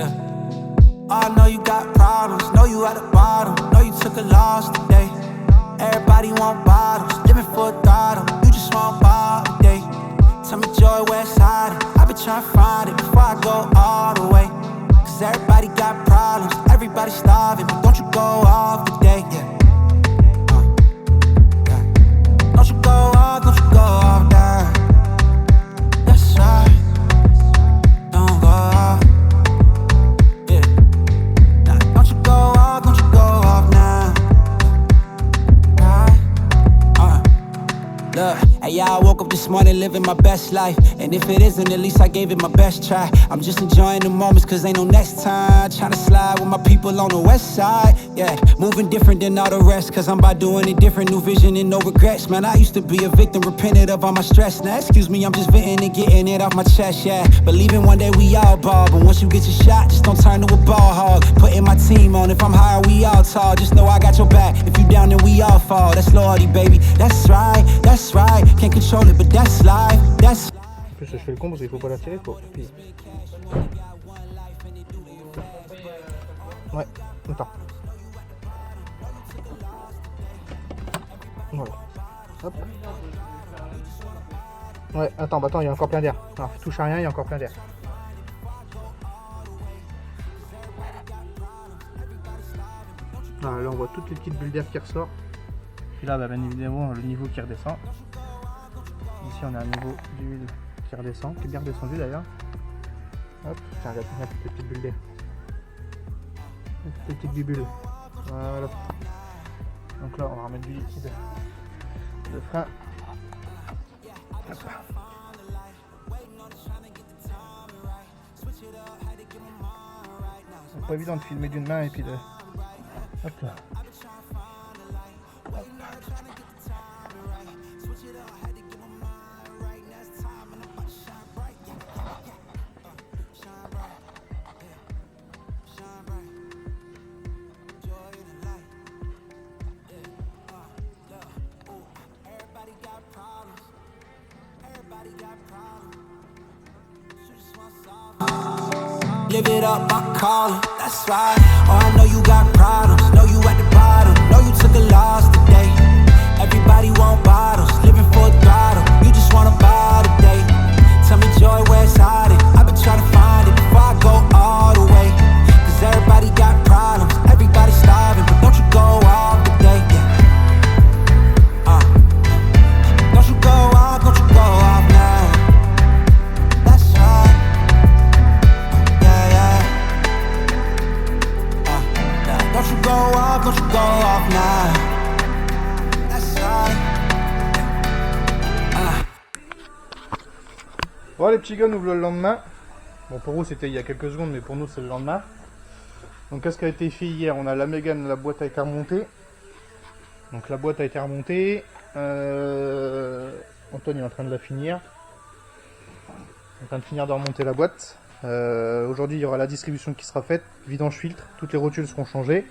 yeah. I know you got problems, know you at the bottom, know you took a loss today. Everybody want bottles, living for a throttle, you just want bottle today. Tell me Joy, where's hiding? I've been trying to find it before I go all the way. Cause everybody got problems, everybody starving, but don't you go off today, yeah. Don't you go off, don't you go off, now. That's right, don't go off, yeah. Nah, don't you go off, don't you go off now. Look, hey, yeah, I woke up this morning living my best life. And if it isn't, at least I gave it my best try. I'm just enjoying the moments cause ain't no next time. Tryna slide with my people on the west side. Yeah, moving different than all the rest cause I'm by doing it different. New vision and no regrets. Man, I used to be a victim, repented of all my stress. Now excuse me, I'm just venting and getting it off my chest, yeah. Believing one day we all ball, but once you get your shot, just don't turn to a ball hog. Putting my team on, if I'm high, we all tall. Just know I got your back, if you down then we all fall. That's loyalty, baby, that's right, that's right. Can't control it, but that's life, that's life. En plus, je fais le con parce qu'il faut pas la tirer, quoi. Puis... Ouais, attends. Voilà. Hop. Ouais, attends, bah attends, il y a encore plein d'air. Non, touche à rien, il y a encore plein d'air. Voilà, là on voit toutes les petites bulles d'air qui ressortent. Puis là, bah, bien évidemment, le niveau qui redescend. Ici, on a un niveau d'huile qui redescend, qui est bien redescendu d'ailleurs. Hop, tiens, regarde, toutes les petites bulles d'air. Toutes les petites bulles. Voilà. Donc là, on va remettre du liquide de frein. Hop. C'est pas évident de filmer d'une main et puis de... Hop là. Live it up, I'm calling, that's right. Oh, I know you got problems, know you at the bottom, know you took a loss today. Everybody want bottles, living for a throttle, you just want a bottle today. Tell me Joy, where's hiding? I've been trying to find it before I go all the way. Cause everybody got problems, everybody starving, but don't you go off today, yeah. Don't you go off, don't you go off now. That's right. Don't you go off now. That's right. Bon, les petits gars, nous voilà le lendemain. Bon, pour vous c'était il y a quelques secondes, mais pour nous c'est le lendemain. Donc qu'est-ce qui a été fait hier? On a la Mégane, la boîte a été remontée. Donc la boîte a été remontée. Antoine est en train de la finir. En train de finir de remonter la boîte. Aujourd'hui il y aura la distribution qui sera faite, vidange filtre, toutes les rotules seront changées.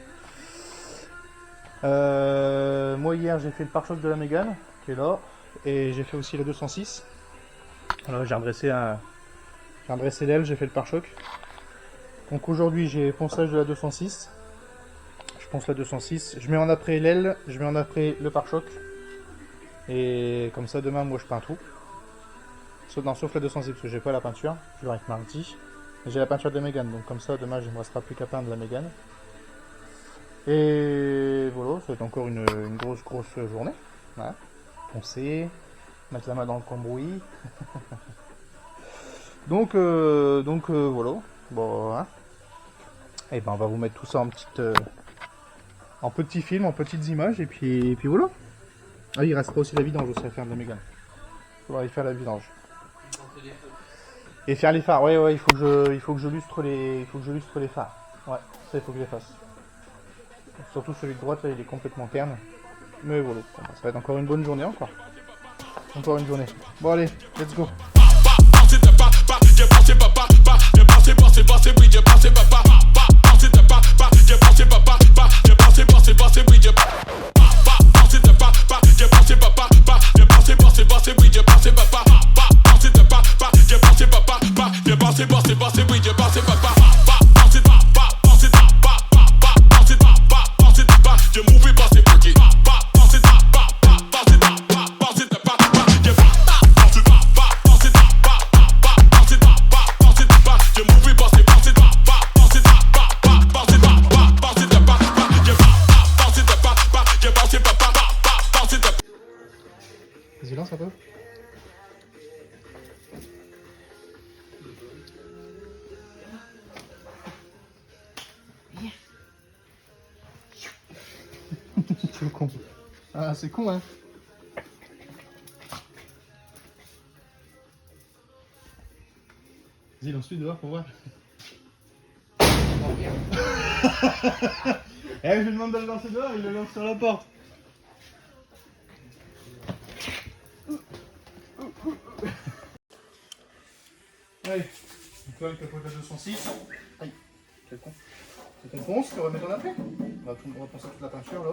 Moi hier j'ai fait le pare-choc de la Mégane qui est là, et j'ai fait aussi la 206. Alors j'ai redressé l'aile, j'ai fait le pare-choc. Donc aujourd'hui j'ai ponçage de la 206. Je ponce la 206, je mets en après l'aile, je mets en après le pare-choc. Et comme ça demain moi je peins tout. Sauf la 206 parce que j'ai pas la peinture, je vais avec mardi. J'ai la peinture de Mégane, donc comme ça demain je ne me restera plus qu'à peindre la Mégane. Et voilà, ça va être encore une grosse journée. Voilà. Poncer, mettre la main dans le cambouis. donc voilà. Bon, hein. Et ben on va vous mettre tout ça en petit film, en petites images, et puis voilà. Ah, il restera aussi la vidange aussi à faire de la Mégane. On va y faire la vidange. Et faire les phares, ouais, il faut que je lustre les phares. Ouais, ça il faut que je les fasse. Surtout celui de droite là, il est complètement terne. Mais voilà, ça va être encore une bonne journée encore. Encore une journée. Bon allez, let's go. con. Ah, c'est con, hein. Vas-y, lance-lui dehors pour voir. Eh, je lui demande de le lancer dehors, il le lance sur la porte. Allez, donc là, avec la pointe à 206. Aïe, quel con. Donc on ponce, on va mettre en après. On va poncer toute la peinture là.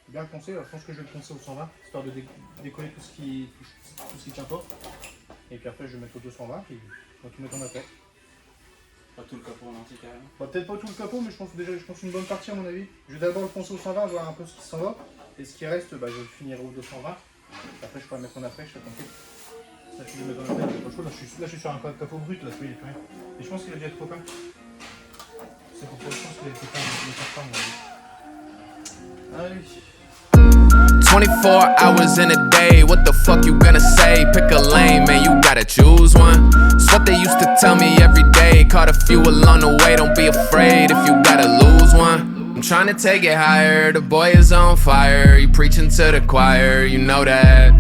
Bien poncer, là, je pense que je vais le poncer au 120, histoire de décoller tout ce qui tient pas. Et puis après je vais mettre au 220, puis on va tout mettre en après. Pas tout le capot en entier carrément. Bah, peut-être pas tout le capot, mais je pense une bonne partie à mon avis. Je vais d'abord le poncer au 120, voir un peu ce qui s'en va. Et ce qui reste, bah, je le finirai au 220. Après je pourrai le mettre en après, je sais pas compris. Là je vais le mettre en après, pas chaud. Là je suis sur un capot brut, là, il est plus rien. Et je pense qu'il a déjà été copain. C'est pourquoi je pense qu'il a été peint, il est pas allez. 24 hours in a day, what the fuck you gonna say? Pick a lane, man, you gotta choose one. It's what they used to tell me every day. Caught a few along the way, don't be afraid if you gotta lose one. I'm trying to take it higher, the boy is on fire. You preaching to the choir, you know that.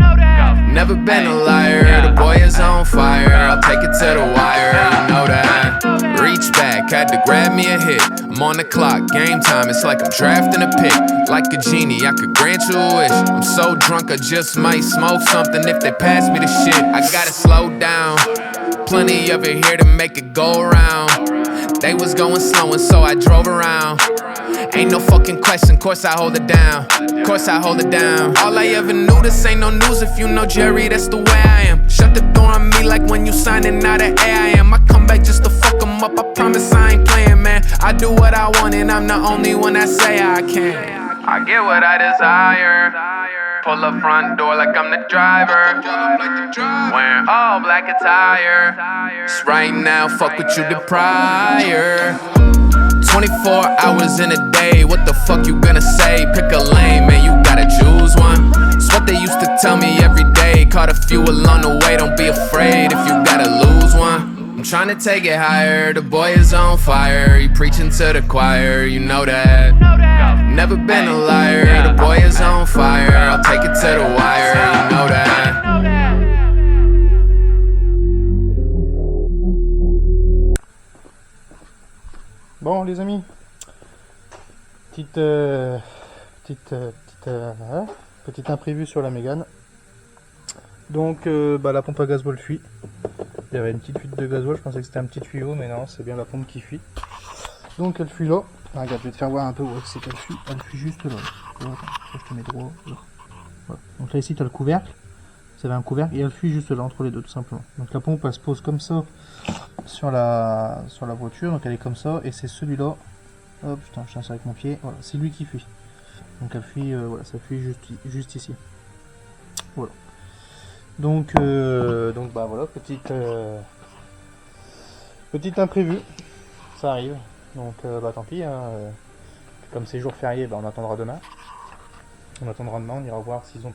Never been a liar, the boy is on fire. I'll take it to the wire, you know that. Reach back, had to grab me a hit. I'm on the clock, game time, it's like I'm drafting a pick. Like a genie, I could grant you a wish. I'm so drunk, I just might smoke something if they pass me the shit. I gotta slow down, plenty of it here to make it go around. They was going slow and so I drove around. Ain't no fucking question, course I hold it down. Course I hold it down. All I ever knew, this ain't no news. If you know Jerry, that's the way I am. Shut the door on me like when you signing out of AIM. I come back just to fuck them up, I promise I ain't playing, man. I do what I want and I'm the only one that say I can. I get what I desire. Pull up front door like I'm the driver. Wearing all black attire. Just right now, fuck what you did prior. 24 hours in a day, what the fuck you gonna say? Pick a lane, man, you gotta choose one. It's what they used to tell me every day. Caught a few along the way, don't be afraid if you gotta lose one. I'm trying to take it higher, the boy is on fire. He preaching to the choir, you know that. Never been a liar, the boy is on fire. I'll take it to the wire, you know that. Bon les amis, petit imprévu sur la Mégane. Donc la pompe à gasoil fuit. Il y avait une petite fuite de gasoil, je pensais que c'était un petit tuyau, mais non, c'est bien la pompe qui fuit. Donc elle fuit là. Ah, regarde, je vais te faire voir un peu où c'est qu'elle fuit. Elle fuit juste là. Attends, je te mets droit. Là. Voilà. Donc là ici tu as le couvercle. Vous avez un couvercle et elle fuit juste là entre les deux tout simplement. Donc la pompe elle se pose comme ça sur la voiture, donc elle est comme ça et c'est celui-là. Oh putain, je tiens ça avec mon pied. Voilà, c'est lui qui fuit. Donc elle fuit, voilà, ça fuit juste ici. Voilà. Donc bah voilà, petit imprévu, ça arrive. Donc bah tant pis. Hein, comme c'est jour férié, bah, on attendra demain. On attendra demain, on ira voir s'ils ont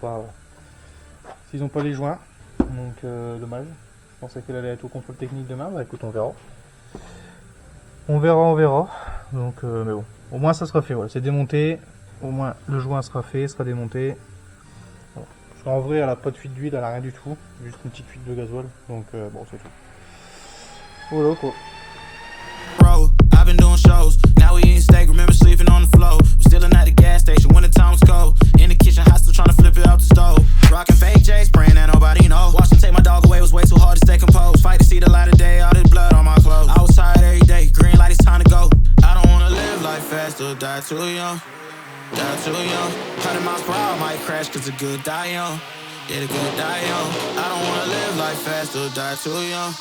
pas les joints. Donc dommage. Je pensais qu'elle allait être au contrôle technique demain. Bah écoute, on verra. On verra. Donc mais bon, au moins ça sera fait. Voilà, c'est démonté. Au moins le joint sera fait, sera démonté. Voilà. Parce qu'en vrai, elle a pas de fuite d'huile, elle a rien du tout. Juste une petite fuite de gasoil. Donc bon, c'est tout. Voilà quoi. Bro, I've been doing shows. Now we eating steak, remember sleeping on the floor. We're stealing at the gas station when the time was cold. In the kitchen, hot still trying to flip it out the stove. Rocking fake J's, praying that nobody knows. Watch them take my dog away, was way too hard to stay composed. Fight to see the light of day, all this blood on my clothes. I was tired every day, green light, it's time to go. I don't wanna live life fast or die too young. Die too young. 100 miles per hour, might crash cause the good die young. Yeah, the good die young. I don't wanna live life fast or die too young.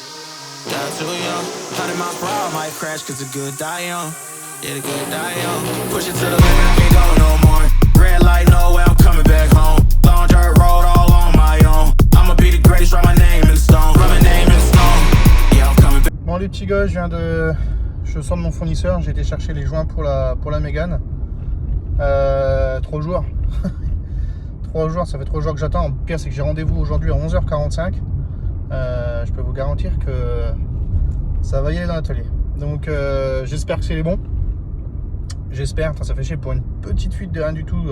Die too young. 100 miles per hour, might crash cause the good die young. Yeah, the good die young. Push it to the limit, I can't go no more. Red light, no way, I'm coming back home. Long dirt road, all on my own. I'ma be the greatest, write my name in the stone. Write my name in the stone. Yeah, I'm coming back. Bon les petits gars, je sors de mon fournisseur, j'ai été chercher les joints pour la Mégane. 3 jours. 3 jours, ça fait 3 jours que j'attends. Le pire c'est que j'ai rendez-vous aujourd'hui à 11h45. Je peux vous garantir que ça va y aller dans l'atelier. Donc j'espère que c'est les bons. J'espère, ça fait chier pour une petite fuite de rien du tout.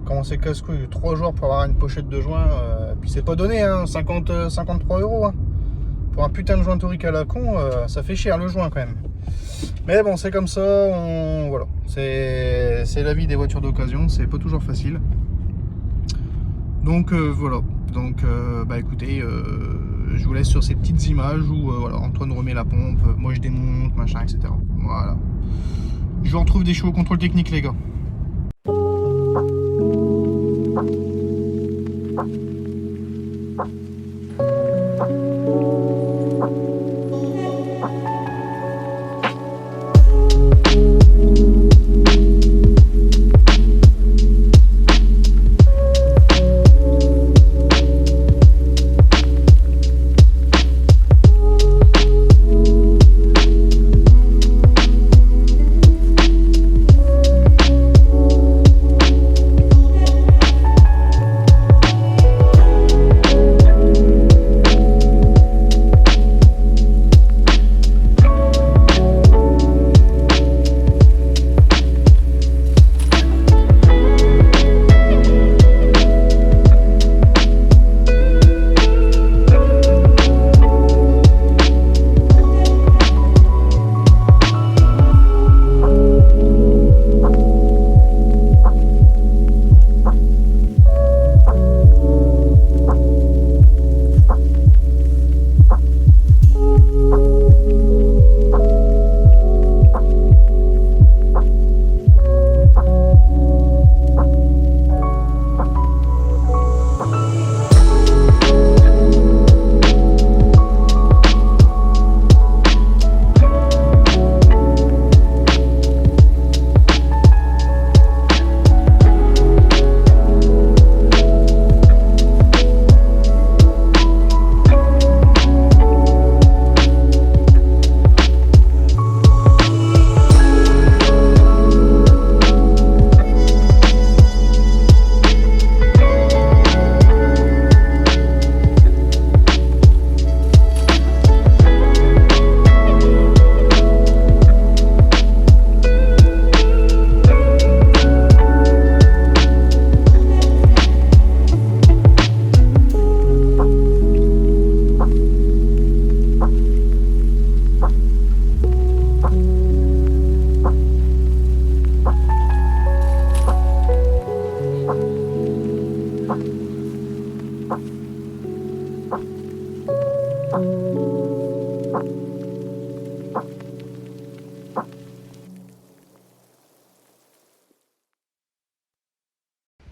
comment c'est casse-couille, 3 jours pour avoir une pochette de joint, puis c'est pas donné, hein, 53 €. Hein. Pour un putain de joint torique à la con, ça fait cher le joint quand même. Mais bon, c'est comme ça, voilà. C'est la vie des voitures d'occasion, c'est pas toujours facile. Donc voilà. Donc bah écoutez, je vous laisse sur ces petites images où voilà, Antoine remet la pompe, moi je démonte, machin, etc. Voilà. Je vous retrouve des chevaux au contrôle technique, les gars.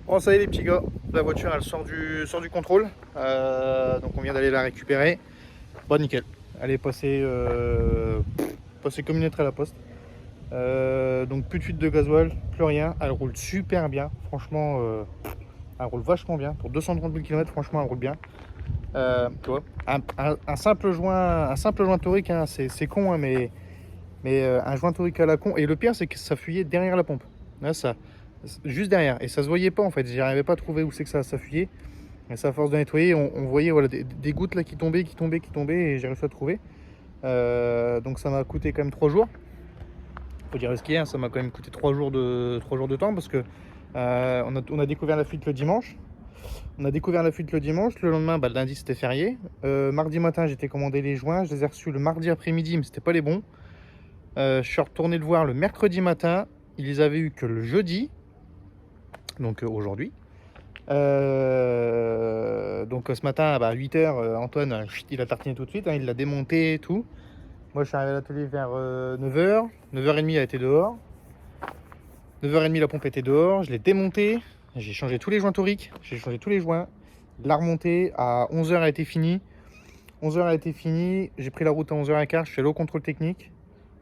Bon, ça y est les petits gars, la voiture elle sort du contrôle, donc on vient d'aller la récupérer. Bon, nickel, elle est passée comme une lettre à la poste. Donc plus de fuite de gasoil, plus rien, elle roule super bien, franchement, elle roule vachement bien. Pour 230 000 km, franchement elle roule bien. Tu vois, un simple joint torique, hein, c'est con, hein, mais un joint torique à la con. Et le pire c'est que ça fuyait derrière la pompe. Là, ça, juste derrière, et ça se voyait pas en fait, j'arrivais pas à trouver où c'est que ça fuyait. Et ça, à force de nettoyer, on voyait voilà, des gouttes là qui tombaient, et j'ai réussi à trouver. Donc ça m'a coûté quand même 3 jours. Faut dire ce qu'il y a, ça m'a quand même coûté 3 jours de temps, parce que on a découvert la fuite le dimanche. Le lendemain, le lundi c'était férié. Mardi matin, j'étais commandé les joints, je les ai reçus le mardi après-midi, mais c'était pas les bons. Je suis retourné le voir le mercredi matin, ils les avaient eu que le jeudi, donc aujourd'hui. Donc ce matin à 8h, Antoine il a tartiné tout de suite, hein, il l'a démonté et tout. Moi je suis arrivé à l'atelier vers 9h, 9h30 elle était dehors. 9h30 la pompe était dehors, je l'ai démonté, j'ai changé tous les joints toriques, j'ai changé tous les joints. Il l'a remonté, à 11h elle a été finie. 11h elle a été finie, j'ai pris la route à 11h15, je suis allé au contrôle technique.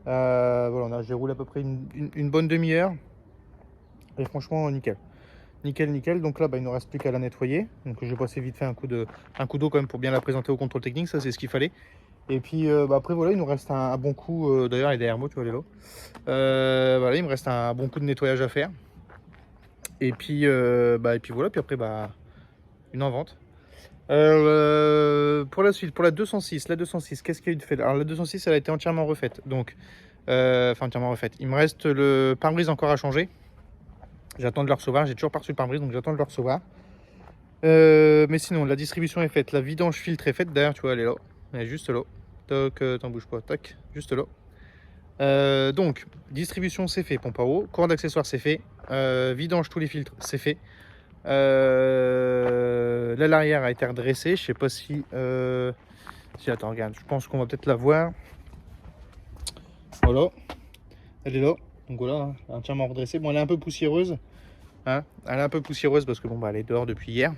Voilà, j'ai roulé à peu près une bonne demi-heure. Et franchement nickel. Nickel. Donc là, il ne nous reste plus qu'à la nettoyer. Donc je vais passer vite fait un coup d'eau quand même pour bien la présenter au contrôle technique. Ça, c'est ce qu'il fallait. Et puis après, voilà, il nous reste un bon coup. D'ailleurs, elle est derrière moi, tu vois, elle est là. Voilà, il me reste un bon coup de nettoyage à faire. Et puis, voilà. Puis après, une en vente. Pour la suite, pour la 206, qu'est-ce qu'il y a eu de fait? Alors la 206, elle a été entièrement refaite. Donc, entièrement refaite. Il me reste le pare-brise encore à changer. J'attends de le recevoir, j'ai toujours pas reçu le pare-brise, donc j'attends de le recevoir. Mais sinon, la distribution est faite, la vidange filtre est faite. D'ailleurs, tu vois, elle est là, elle est juste là. Toc, t'en bouges pas, tac, juste là. Donc, distribution c'est fait, pompe à eau, courant d'accessoires c'est fait, vidange tous les filtres c'est fait. L'aile arrière a été redressée, je sais pas si... Si, attends, regarde, je pense qu'on va peut-être la voir. Voilà, elle est là. Donc voilà, hein, entièrement redressée. Bon, elle est un peu poussiéreuse. Hein, elle est un peu poussiéreuse parce que bon, bah, elle est dehors depuis hier.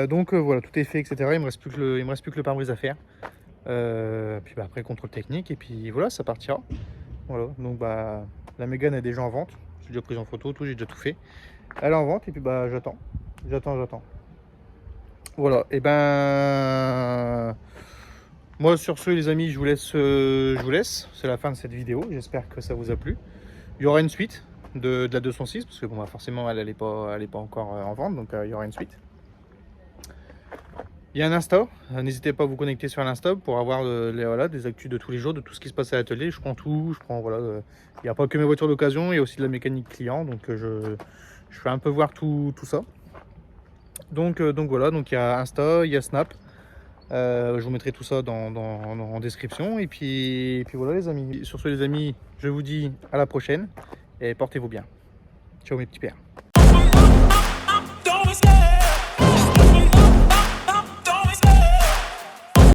Donc voilà, tout est fait, etc. Il me reste plus que le pare-brise à faire. Puis bah, après, contrôle technique. Et puis voilà, ça partira. Voilà, donc bah, la Mégane est déjà en vente. J'ai déjà pris en photo, tout, j'ai déjà tout fait. Elle est en vente et puis bah, j'attends. Voilà, et ben... Moi sur ce les amis, je vous laisse. C'est la fin de cette vidéo, j'espère que ça vous a plu. Il y aura une suite de la 206, parce que bon, bah, forcément elle n'est pas encore en vente, donc il y aura une suite. Il y a un Insta, n'hésitez pas à vous connecter sur l'Insta pour avoir voilà, des actus de tous les jours, de tout ce qui se passe à l'atelier. Je prends tout, voilà, il n'y a pas que mes voitures d'occasion, il y a aussi de la mécanique client, donc je fais un peu voir tout ça. Donc voilà, donc il y a Insta, il y a Snap. Je vous mettrai tout ça en description. Et puis voilà les amis. Sur ce les amis, je vous dis à la prochaine et portez-vous bien. Ciao mes petits pères.